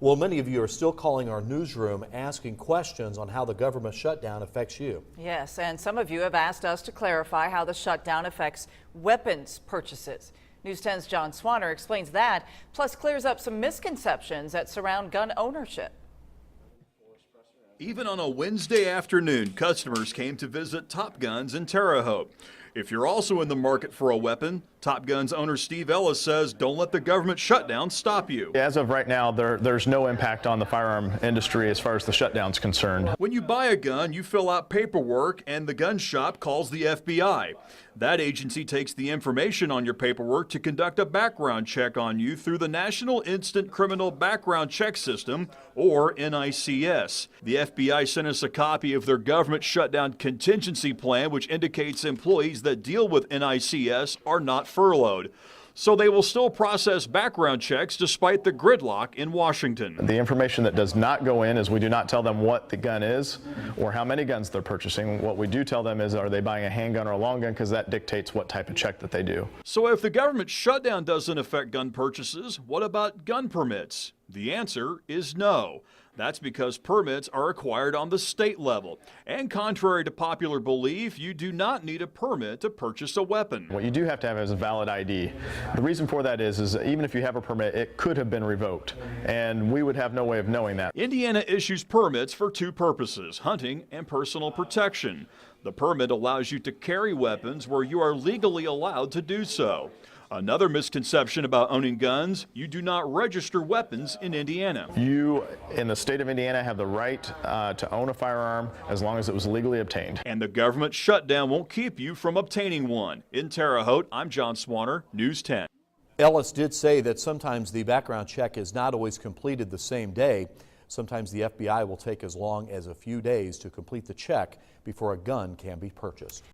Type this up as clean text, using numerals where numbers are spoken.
Well, many of you are still calling our newsroom asking questions on how the government shutdown affects you. Yes, and some of you have asked us to clarify how the shutdown affects weapons purchases. News 10's John Swanner explains that, plus clears up some misconceptions that surround gun ownership. Even on a Wednesday afternoon, customers came to visit Top Guns in Terre Haute. If you're also in the market for a weapon, Top Guns owner Steve Ellis says don't let the government shutdown stop you. As of right now, there's no impact on the firearm industry as far as the shutdown's concerned. When you buy a gun, you fill out paperwork and the gun shop calls the FBI. That agency takes the information on your paperwork to conduct a background check on you through the National Instant Criminal Background Check System, or NICS. The FBI sent us a copy of their government shutdown contingency plan, which indicates employees that deal with NICS are not furloughed. So they will still process background checks despite the gridlock in Washington. The information that does not go in is we do not tell them what the gun is or how many guns they're purchasing. What we do tell them is, are they buying a handgun or a long gun, because that dictates what type of check that they do. So if the government shutdown doesn't affect gun purchases, what about gun permits? The answer is no. That's because permits are acquired on the state level. And contrary to popular belief, you do not need a permit to purchase a weapon. What you do have to have is a valid ID. The reason for that is even if you have a permit, it could have been revoked, and we would have no way of knowing that. Indiana issues permits for two purposes: hunting and personal protection. The permit allows you to carry weapons where you are legally allowed to do so. Another misconception about owning guns: you do not register weapons in Indiana. You, in the state of Indiana, have the right to own a firearm as long as it was legally obtained. And the government shutdown won't keep you from obtaining one. In Terre Haute, I'm John Swanner, News 10. Ellis did say that sometimes the background check is not always completed the same day. Sometimes the FBI will take as long as a few days to complete the check before a gun can be purchased.